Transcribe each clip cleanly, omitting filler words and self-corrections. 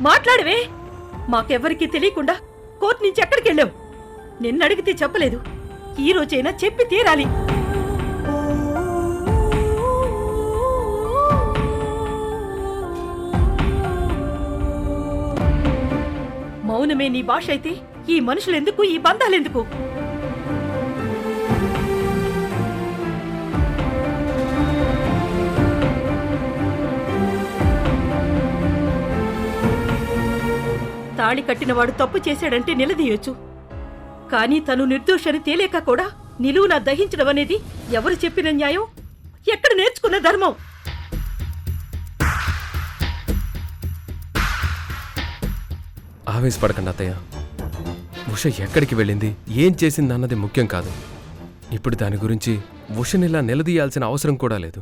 మాట్లాడవే. మాకెవ్వరికీ తెలియకుండా కోర్టు నుంచి ఎక్కడికి వెళ్ళావు? నిన్నడిగితే చెప్పలేదు, ఈ రోజైనా చెప్పి తీరాలి. మౌనమే నీ భాష అయితే ఈ మనుషులెందుకు, ఈ బంధాలెందుకు? తాళి కట్టినవాడు తప్పు చేశాడంటే నిలదీయొచ్చు, కానీ తను నిర్దోషని తేలేక కూడా నిలువునా దహించడం అనేది ఎవరు చెప్పిన న్యాయం? ఎక్కడ నేర్చుకున్న ధర్మం? ఆవేశపడకండి అత్తయ్య. ఉష ఎక్కడికి వెళ్ళింది, ఏం చేసింది అన్నది ముఖ్యం కాదు. ఇప్పుడు దాని గురించి ఉషనిలా నిలదీయాల్సిన అవసరం కూడా లేదు.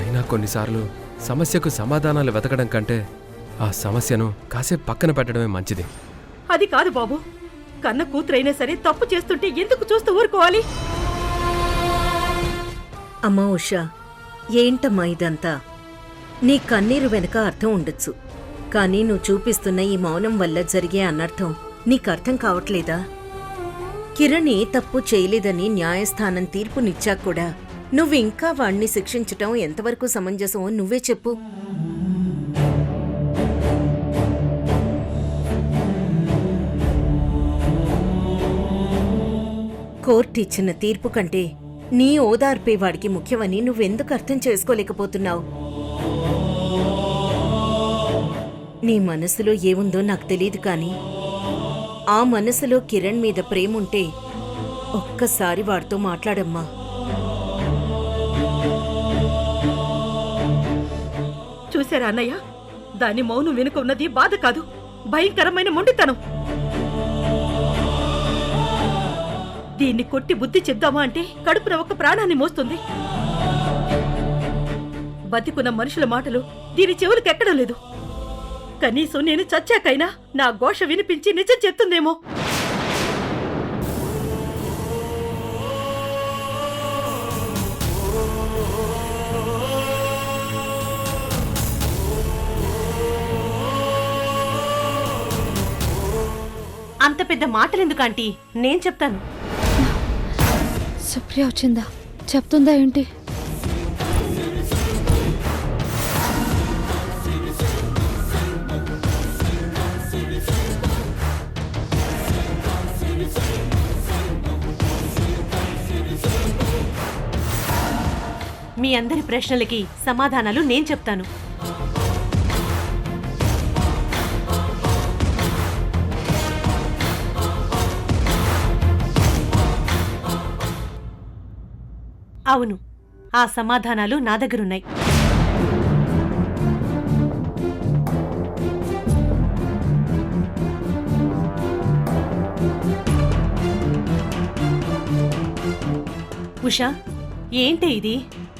అయినా కొన్నిసార్లు సమస్యకు సమాధానాలు వెతకడం కంటే ఆ సమస్యను కాసేపు పక్కన పెట్టడమే మంచిది. అది కాదు బాబు, కన్న కూతురైనా సరే తప్పు చేస్తుంటే ఎందుకు చూస్తూ ఊరుకోవాలి? అమ్మా ఉషా, ఏంటమ్మా ఇదంతా? నీ కన్నీరు వెనక అర్థం ఉండొచ్చు, కానీ నువ్వు చూపిస్తున్న ఈ మౌనం వల్ల జరిగే అనర్థం నీకు అర్థం కావట్లేదా? కిరణ్ ఏ తప్పు చేయలేదని న్యాయస్థానం తీర్పునిచ్చాక కూడా నువ్వు ఇంకా వాణ్ణి శిక్షించటం ఎంతవరకు సమంజసమో నువ్వే చెప్పు. కోర్టు ఇచ్చిన తీర్పు కంటే నీ ఓదార్పే వాడికి ముఖ్యమని నువ్వెందుకు అర్థం చేసుకోలేకపోతున్నావు? నీ మనసులో ఏముందో నాకు తెలియదు, కానీ ఆ మనసులో కిరణ్ మీద ప్రేముంటే ఒక్కసారి వాడితో మాట్లాడమ్మా. చూశారా అన్నయ్య, దాని మౌనం వెనుక ఉన్నది బాధ కాదు, భయంకరమైన మొండితనం. దీన్ని కొట్టి బుద్ధి చెప్దామా అంటే కడుపున ఒక ప్రాణాన్ని మోస్తుంది. బతికున్న మనుషుల మాటలు దీని చెవులకు ఎక్కడం లేదు. కనీసం నేను చచ్చాకైనా నా ఘోష వినిపించి నిజం చెప్తుందేమో. అంత పెద్ద మాటలెందుకు ఆంటీ? నేను చెప్తాను. సుప్రియ వచ్చిందా? చెప్తుందా ఏంటి? మీ అందరి ప్రశ్నలకి సమాధానాలు నేను చెప్తాను. అవును, ఆ సమాధానాలు నా దగ్గరున్నాయి. ఉషా, ఏంటే ఇది?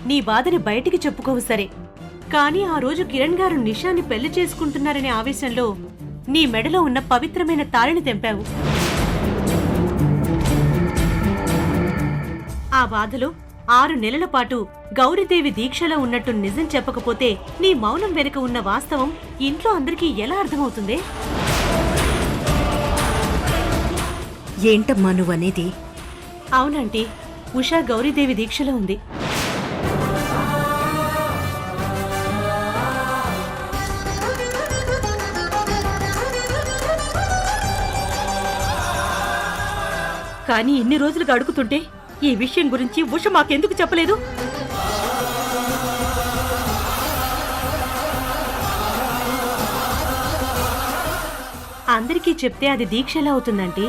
నీ బాధని బయటికి చెప్పుకోవు సరే, కానీ ఆ రోజు కిరణ్ గారు నిషాని పెళ్లి చేసుకుంటున్నారనే ఆవేశంలో నీ మెడలో ఉన్న పవిత్రమైన తాళిని తెంపావు. ఆ బాధలో 6 నెలల పాటు గౌరీదేవి దీక్షలో ఉన్నట్టు నిజం చెప్పకపోతే నీ మౌనం వెనుక ఉన్న వాస్తవం ఇంట్లో అందరికీ ఎలా అర్థమవుతుంది? ఏంటమ్మా నువ్వనేది? అవునంటీ, ఉషా గౌరీదేవి దీక్షలో ఉంది. కానీ ఇన్ని రోజులుగా అడుగుతుంటే ఈ విషయం గురించి ఉష మాకెందుకు చెప్పలేదు? అందరికీ చెప్తే అది దీక్షలా అవుతుందంటీ.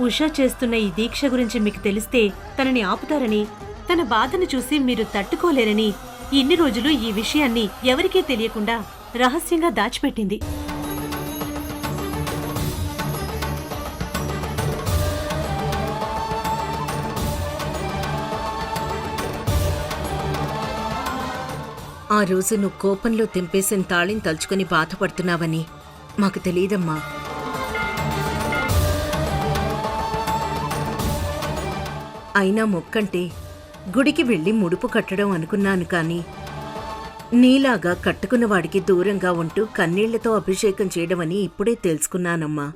ఉషా చేస్తున్న ఈ దీక్ష గురించి మీకు తెలిస్తే తనని ఆపుతారని, తన బాధను చూసి మీరు తట్టుకోలేరని ఇన్ని రోజులు ఈ విషయాన్ని ఎవరికీ తెలియకుండా రహస్యంగా దాచిపెట్టింది. ఆ రోజు నువ్వు కోపంలో తెంపేసిన తాళిని తలుచుకుని బాధపడుతున్నావని మాకు తెలియదమ్మా. అయినా మొక్కంటే గుడికి వెళ్ళి ముడుపు కట్టడం అనుకున్నాను కానీ నీలాగా కట్టుకున్నవాడికి దూరంగా ఉంటూ కన్నీళ్లతో అభిషేకం చేయడమని ఇప్పుడే తెలుసుకున్నానమ్మా.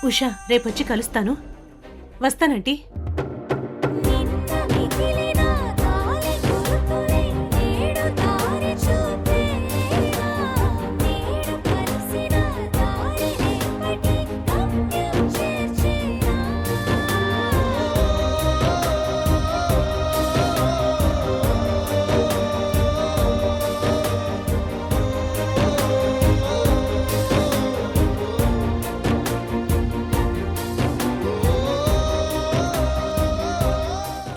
ఉషా, రేపొచ్చి కలుస్తాను. వస్తానంటీ.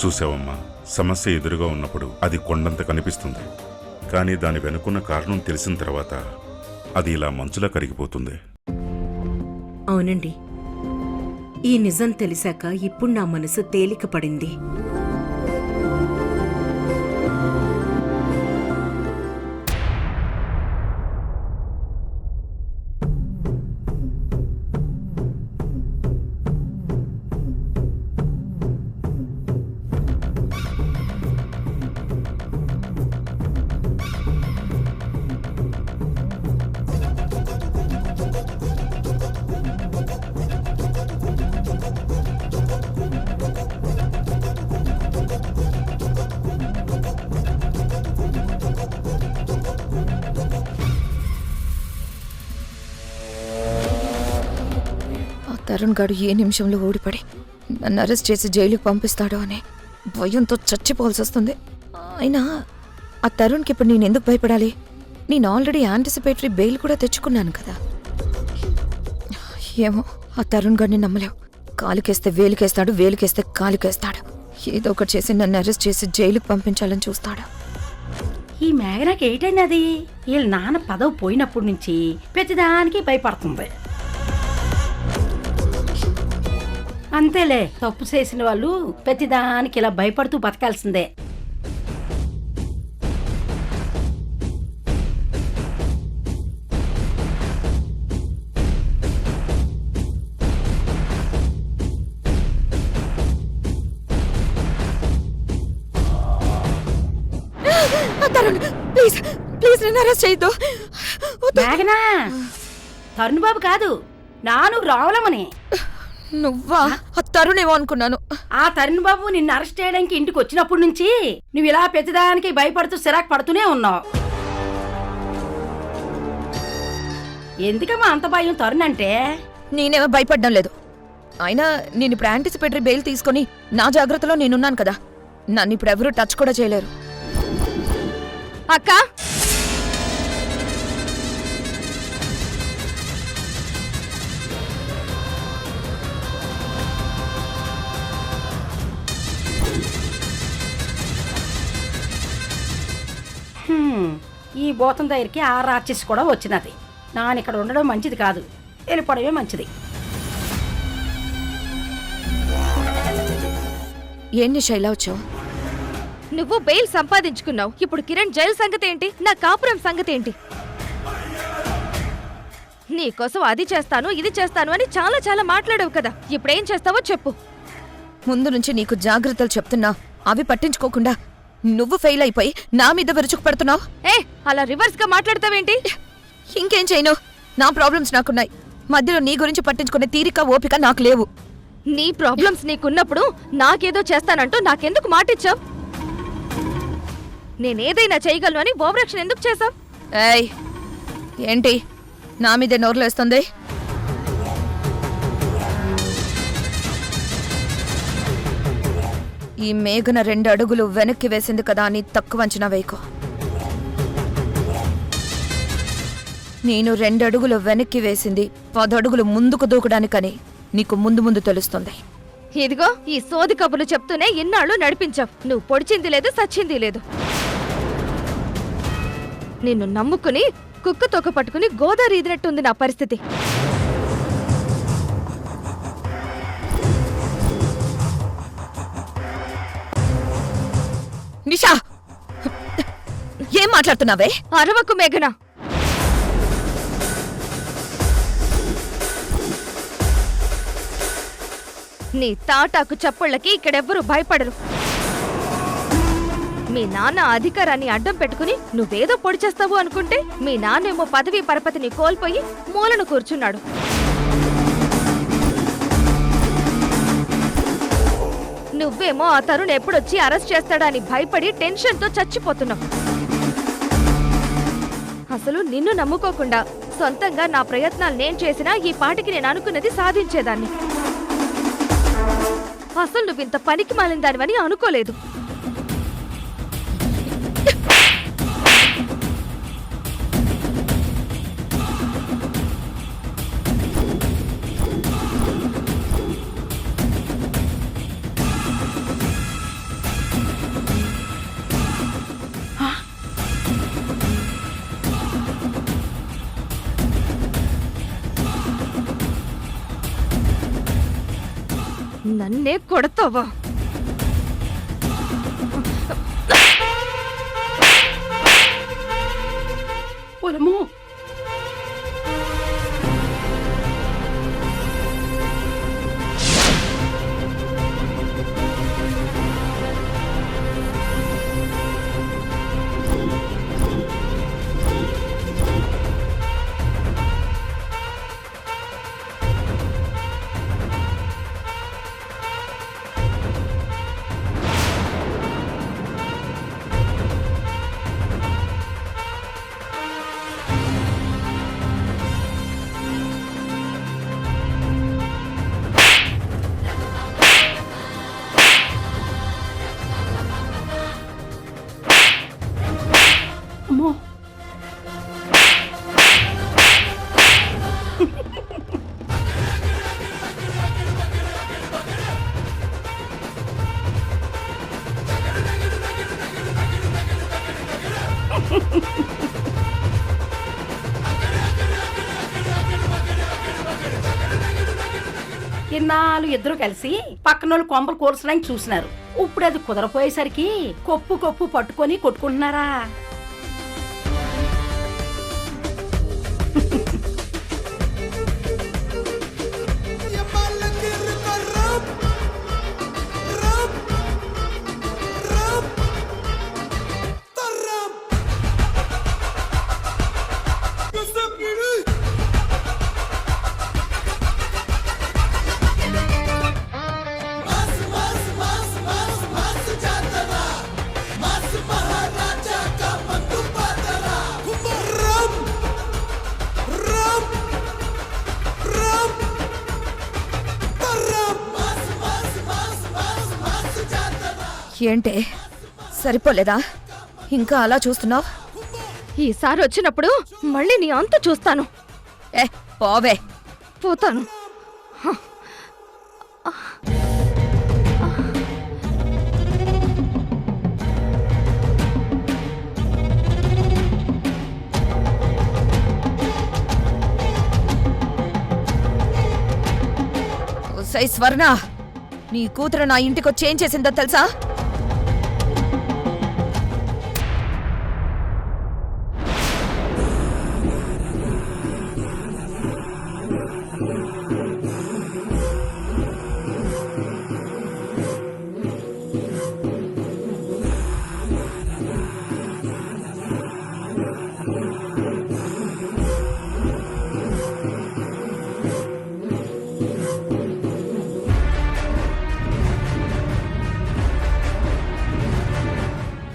చూసావమ్మా, సమస్య ఎదురుగా ఉన్నప్పుడు అది కొండంత కనిపిస్తుంది, కానీ దాని వెనుకున్న కారణం తెలిసిన తర్వాత అది ఇలా మంచులా కరిగిపోతుంది. అవునండి, ఈ నిజం తెలిసాక ఇప్పుడు నా మనసు తేలిక పడింది. తరుణ్ గాడు ఏ నిమిషంలో ఓడిపడి నన్ను అరెస్ట్ చేసి జైలుకి పంపిస్తాడో అని భయంతో చచ్చిపోవాల్సి వస్తుంది. అయినా ఆ తరుణ్కి ఇప్పుడు నేను ఎందుకు భయపడాలి? నేను ఆల్రెడీ యాంటిసిపేటరీ బెయిల్ కూడా తెచ్చుకున్నాను కదా. ఏమో, ఆ తరుణ్ గాడిని నమ్మలేవు. కాలుకేస్తే వేలికేస్తాడు, వేలికేస్తే కాలుకేస్తాడు. ఏదో ఒకటి చేసి నన్ను అరెస్ట్ చేసి జైలుకి పంపించాలని చూస్తాడు. ఈ మేఘనాకి ఏంటైనది? వీళ్ళ నాన్న పదవి పోయినప్పటి నుంచి ప్రతిదానికి భయపడుతుంది. అంతేలే, తప్పు చేసిన వాళ్ళు ప్రతిదానికి ఇలా భయపడుతూ బతకాల్సిందే. తరుణ్, ప్లీజ్ ప్లీజ్ నన్ను అరెస్ట్ చేయొద్దు. మేఘనా, తరుణ్ బాబు కాదు, నాను రావులమని. నువ్వా? ఆ తరుణేమో అనుకున్నాను. ఆ తరుణ్ బాబు నిన్ను అరెస్ట్ చేయడానికి ఇంటికి వచ్చినప్పటి నుంచి నువ్వు ఇలా ప్రతిదానికి భయపడుతూ సిరాకు పడుతూనే ఉన్నావు. ఎందుకమ్మా అంత భయం తరుణ్ అంటే? నేనేమో భయపడ్డం లేదు. అయినా నేను ఇప్పుడు యాంటిసిపేటరీ బెయిల్ తీసుకొని నా జాగ్రత్తలో నేనున్నాను కదా. నన్ను ఇప్పుడు ఎవరూ టచ్ కూడా చేయలేరు. అక్క, ఈ భూతం దగ్గరికి ఆ రాక్షసి కూడా వచ్చినది. నాన్న ఇక్కడ ఉండడం మంచిది కాదు, వెళ్ళిపోవడమే మంచిది. ఏంటి శైలా వచ్చావు? నువ్వు బెయిల్ సంపాదించుకున్నావు. ఇప్పుడు కిరణ్ జైలు సంగతి ఏంటి? నా కాపురం సంగతి ఏంటి? నీకోసం అది చేస్తాను ఇది చేస్తాను అని చాలా చాలా మాట్లాడావు కదా. ఇప్పుడేం చేస్తావో చెప్పు. ముందు నుంచి నీకు జాగ్రత్తలు చెప్తున్నా, అవి పట్టించుకోకుండా నువ్వు ఫెయిల్ అయిపోయి నా మీద విరుచుకు పడుతున్నావు. అలా రివర్స్ గా మాట్లాడతావేంటి? ఇంకేం చేయను, నా ప్రాబ్లమ్స్ నాకున్నాయి. మధ్యలో నీ గురించి పట్టించుకునే తీరిక ఓపిక నాకు లేవు. నీ ప్రాబ్లమ్స్ నీకున్నప్పుడు నాకేదో చేస్తానంటూ నాకెందుకు మాటిచ్చావు? నేనేదైనా చేయగలను అని ఓవరాక్షన్ ఎందుకు చేశావు? ఏయ్, ఏంటి నా మీదే నోరులేస్తుంది? ఈ మేఘన 2 అడుగులు వెనక్కి వేసింది కదా అని తక్కువ అంచనా వేయకు. నేను 2 అడుగులు వెనక్కి వేసింది 10 అడుగులు ముందుకు దూకడానికని నీకు ముందు ముందు తెలుస్తుంది. ఇదిగో ఈ సోది కబుర్లు చెప్తూనే ఇన్నాళ్ళు నడిపించావు. నువ్వు పొడిచింది లేదు, సచ్చింది లేదు. నిన్ను నమ్ముకుని కుక్క తొక్క పట్టుకుని గోదావరి ఈదినట్టుంది నా పరిస్థితి. నిషా ఏం మాట్లాడుతున్నావే? అరవకు మేఘన. నీ తాటాకు చప్పుళ్ళకి ఇక్కడెవ్వరూ భయపడరు. మీ నాన్న అధికారాన్ని అడ్డం పెట్టుకుని నువ్వేదో పొడి చేస్తావు అనుకుంటే మీ నాన్నేమో పదవీ పరపతిని కోల్పోయి మూలను కూర్చున్నాడు. నువ్వేమో ఆ తరుణ్ ఎప్పుడొచ్చి అరెస్ట్ చేస్తాడా అని భయపడి టెన్షన్తో చచ్చిపోతున్నావు. అసలు నిన్ను నమ్ముకోకుండా సొంతంగా నా ప్రయత్నాలు నేను చేసినా ఈ పాటికి నేను అనుకున్నది సాధించేదాన్ని. అసలు నువ్వింత పనికి మాలిన దానివని అనుకోలేదు. నన్నే కొడతావా? పొలము అమ్మో, ఇన్నాళ్ళు ఇద్దరు కలిసి పక్కనోళ్ళు కొంపలు కూర్చడానికి చూసినారు. ఇప్పుడు అది కుదరపోయేసరికి కొప్పు కొప్పు పట్టుకొని కొట్టుకుంటున్నారా? ఏంటే సరిపోలేదా? ఇంకా అలా చూస్తున్నావు? ఈసారి వచ్చినప్పుడు మళ్ళీ నీ అంత చూస్తాను. ఏ పోవే. పోతాను. సై స్వర్ణ, నీ కూతురు నా ఇంటికొచ్చి ఏం చేసిందో తెలుసా?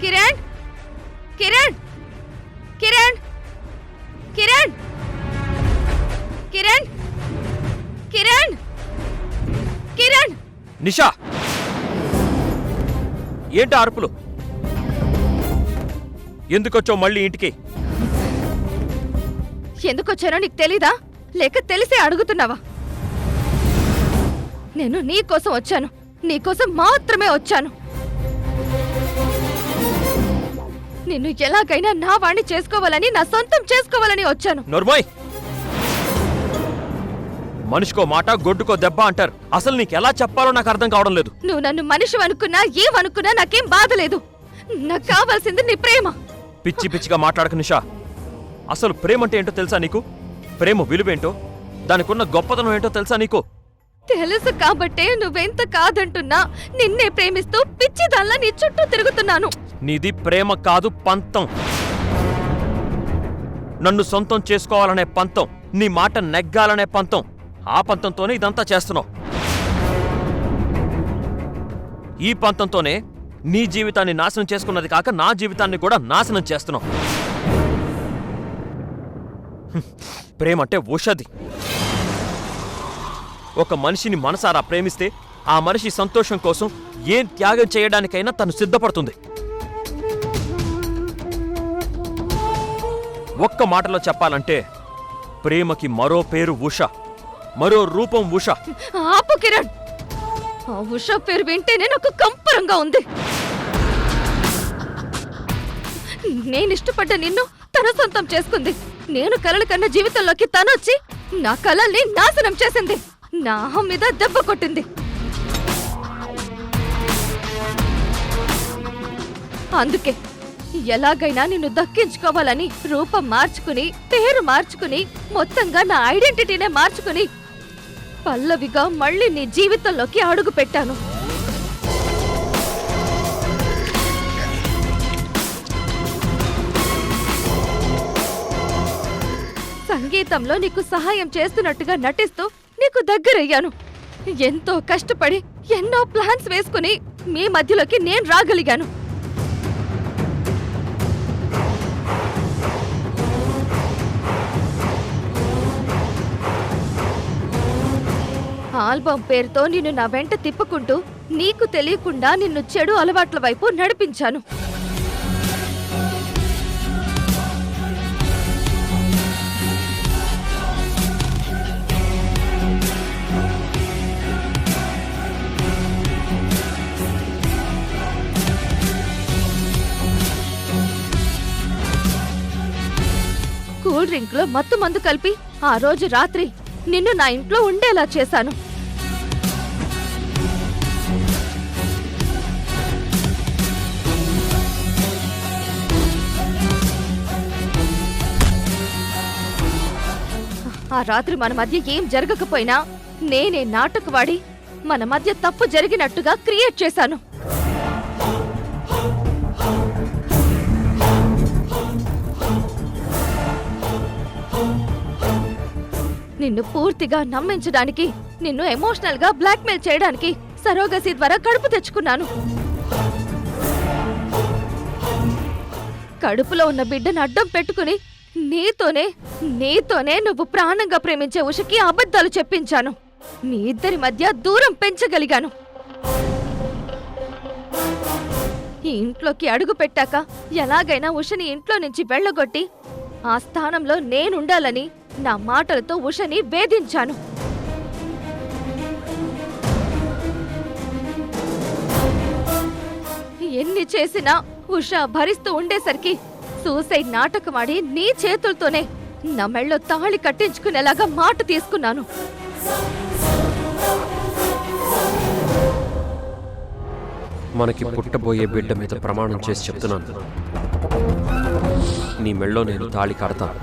కిరణ్, కిరణ్, కిరణ్, కిరణ్, కిరణ్, కిరణ్, కిరణ్. నిషా, ఏంటి అరుపులు? ఎందుకొచ్చావు మళ్ళీ ఇంటికి? ఎందుకొచ్చానో నీకు తెలీదా? లేక తెలిసే అడుగుతున్నావా? నేను నీకోసం వచ్చాను. నీకోసం మాత్రమే వచ్చాను. నిన్ను ఎలాగైనా నా వాణ్ణి చేసుకోవాలని, నా సొంతం చేసుకోవాలని వచ్చాను. నోర్మోయ్, మనిషికో మాట గొడ్డుకో దెబ్బ అంటారు. అసలు నీకెలా చెప్పాలో నాకు అర్థం కావడం లేదు. నువ్వు నన్ను మనిషి అనుకున్నా ఏమనుకున్నా నాకేం బాధ లేదు. నాకు కావాల్సింది నీ ప్రేమ. పిచ్చి పిచ్చిగా మాట్లాడక నిషా. అసలు ప్రేమ అంటే ఏంటో తెలుసా నీకు? ప్రేమ విలువేంటో, దానికున్న గొప్పతనం ఏంటో తెలుసా నీకు? తెలుసు కాబట్టే నువ్వెంత కాదంటున్నా నిన్నే ప్రేమిస్తూ పిచ్చిదాల్లా నీ చుట్టూ తిరుగుతున్నాను. నీది ప్రేమ కాదు, పంతం. నన్ను సొంతం చేసుకోవాలనే పంతం, నీ మాట నెగ్గాలనే పంతం. ఆ పంతంతోనే ఇదంతా చేస్తున్నావు. ఈ పంతంతోనే నీ జీవితాన్ని నాశనం చేసుకున్నది కాక నా జీవితాన్ని కూడా నాశనం చేస్తున్నావు. ప్రేమ అంటే ఔషధి. ఒక మనిషిని మనసారా ప్రేమిస్తే ఆ మనిషి సంతోషం కోసం ఏం త్యాగం చేయడానికైనా తను సిద్ధపడుతుంది. ఒక్క మాటలో చెప్పాలంటే ప్రేమకి మరో పేరు ఉష, మరో రూపం ఉష. ఆపు కిరణ్, ఆ ఉష పేరు వింటేనే నాకు కంపరంగా ఉంది. నేనిష్టపడ్డ నిన్ను తన సొంతం చేసుకుంది. నేను కలలు కన్న జీవితంలోకి తనొచ్చి నా కలల్ని నాశనం చేసింది. నా అహం మీద దెబ్బ కొట్టింది. అందుకే ఎలాగైనా నిన్ను దక్కించుకోవాలని రూపం మార్చుకుని, పేరు మార్చుకుని, మొత్తంగా నా ఐడెంటిటీనే మార్చుకుని పల్లవిగా మళ్ళీ నీ జీవితంలోకి అడుగు పెట్టాను. సంగీతంలో నీకు సహాయం చేస్తున్నట్టుగా నటిస్తూ నీకు దగ్గరయ్యాను. ఎంతో కష్టపడి ఎన్నో ప్లాన్స్ వేసుకుని మీ మధ్యలోకి నేను రాగలిగాను. ఆల్బమ్ పేరుతో నిన్ను నా వెంట తిప్పుకుంటూ నీకు తెలియకుండా నిన్ను చెడు అలవాట్ల వైపు నడిపించాను. కూల్ డ్రింక్ లో మత్తు మందు కలిపి ఆ రోజు రాత్రి నిన్ను నా ఇంట్లో ఉండేలా చేశాను. ఆ రాత్రి మన మధ్య ఏం జరగకపోయినా నేనే నాటకవాడి మన మధ్య తప్పు జరిగినట్టుగా క్రియేట్ చేశాను. నిన్ను పూర్తిగా నమ్మించడానికి, నిన్ను ఎమోషనల్ గా బ్లాక్మెయిల్ చేయడానికి సరోగసి ద్వారా కడుపు తెచ్చుకున్నాను. కడుపులో ఉన్న బిడ్డను అడ్డం పెట్టుకుని నీతోనే నువ్వు ప్రాణంగా ప్రేమించే ఉషకి అబద్ధాలు చెప్పించాను. మీ ఇద్దరి మధ్య దూరం పెంచగలిగాను. ఈ ఇంట్లోకి అడుగు పెట్టాక ఎలాగైనా ఉషని ఇంట్లో నుంచి వెళ్ళగొట్టి ఆ స్థానంలో నేనుండాలని నా మాటలతో ఉషని వేధించాను. ఎన్ని చేసినా ఉష భరిస్తూ ఉండేసరికి సూసైడ్ నాటకమాడి నీ చేతులతోనే నా మెళ్ళో తాళి కట్టించుకునేలాగా మాట తీసుకున్నాను. మనకి పుట్టబోయే బిడ్డ మీద ప్రమాణం చేసి చెప్తున్నాను, నీ మెళ్ళో నేను తాళి కడతాను.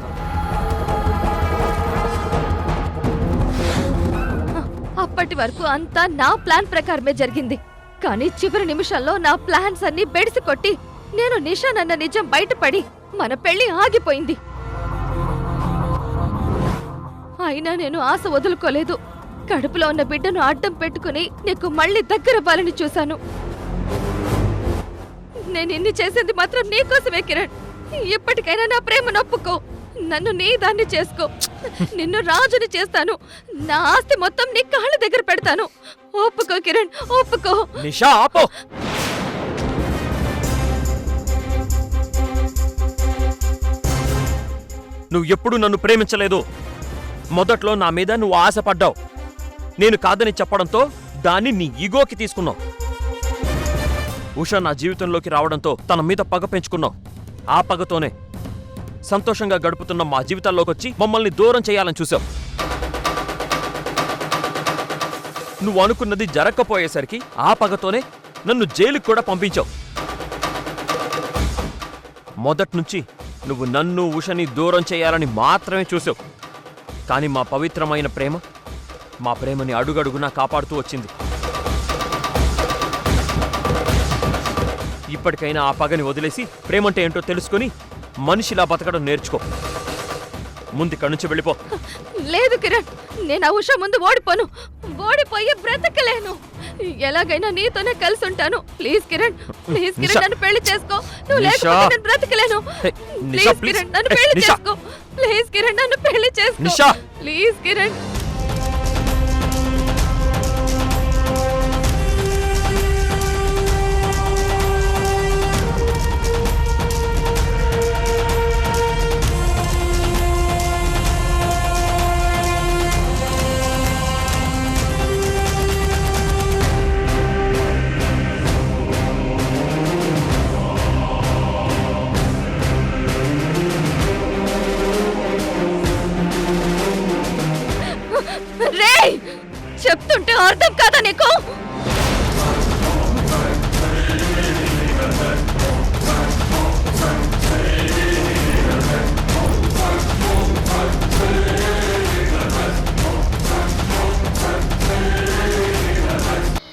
అప్పటి వరకు అంతా నా ప్లాన్ ప్రకారమే జరిగింది. కానీ చివరి నిమిషంలో నా ప్లాన్స్ అన్ని బెడిసి కొట్టి నేను నిషానన్న నిజం బయటపడి మన పెళ్లి ఆగిపోయింది. అయినా నేను ఆశ వదులుకోలేదు. కడుపులో ఉన్న బిడ్డను అడ్డం పెట్టుకుని నీకు మళ్ళీ దగ్గరవ్వాలని చూశాను. నేను ఇన్ని చేసింది మాత్రం నీకోసమే కిరణ్. ఇప్పటికైనా నా ప్రేమ నొప్పుకో, నన్ను నీ దాన్ని చేసుకో. నిన్ను రాజుని చేస్తాను. నా ఆస్తి మొత్తం నీ కాళ్ళ దగ్గర పెడతాను. ఒప్పుకో కిరణ్, ఒప్పుకో. నిషా ఆపో. నువ్వు ఎప్పుడు నన్ను ప్రేమించలేదు. మొదట్లో నా మీద నువ్వు ఆశపడ్డావు. నేను కాదని చెప్పడంతో దాన్ని నీ ఈగోకి తీసుకున్నావు. ఉష నా జీవితంలోకి రావడంతో తన మీద పగ పెంచుకున్నావు. ఆ పగతోనే సంతోషంగా గడుపుతున్న మా జీవితాల్లోకి వచ్చి మమ్మల్ని దూరం చేయాలని చూసావు. నువ్వు అనుకున్నది జరగకపోయేసరికి ఆ పగతోనే నన్ను జైలుకి కూడా పంపించావు. మొదట్నుంచి నువ్వు నన్ను ఉషని దూరం చేయాలని మాత్రమే చూసావు. కానీ మా పవిత్రమైన ప్రేమ మా ప్రేమని అడుగడుగునా కాపాడుతూ వచ్చింది. ఇప్పటికైనా ఆ పగని వదిలేసి ప్రేమంటే ఏంటో తెలుసుకొని మనిషిలా బతకడం నేర్చుకో. ముందిక్కడి నుంచి వెళ్ళిపో. లేదు కిరణ్, నేను ఆ ఉష ముందు ఓడిపోను. ఓడిపోయి బ్రతకలేను. ఎలాగైనా నీతోనే కలిసి ఉంటాను. ప్లీజ్ కిరణ్, ప్లీజ్ నిషా. కిరణ్, నన్ను పెళ్లి చేసుకో. నువ్వు నిషా. లేకపోతే నేను బ్రతకలేను. హే, నిషా, ప్లీజ్ ప్లీజ్. కిరణ్, నన్ను హే, పెళ్లి నిషా. చేసుకో. ప్లీజ్ కిరణ్, నన్ను పెళ్లి చేసుకో. నిషా. ప్లీజ్ కిరణ్. రేయ్, చెప్తుంటే అర్థం కాదా నీకు?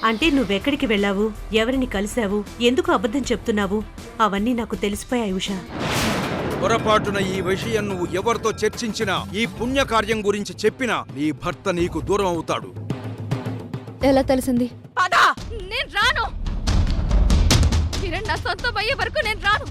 అంటే నువ్వెక్కడికి వెళ్ళావు, ఎవరిని కలిశావు, ఎందుకు అబద్ధం చెప్తున్నావు, అవన్నీ నాకు తెలిసిపోయాయి ఉషా. పొరపాటున ఈ విషయం నువ్వు ఎవరితో చర్చించినా, ఈ పుణ్యకార్యం గురించి చెప్పినా నీ భర్త నీకు దూరం అవుతాడు. ఎలా తెలిసింది? పదా, నేను రాను. కిరణ్ నా సొంతం అయ్యే వరకు నేను రాను.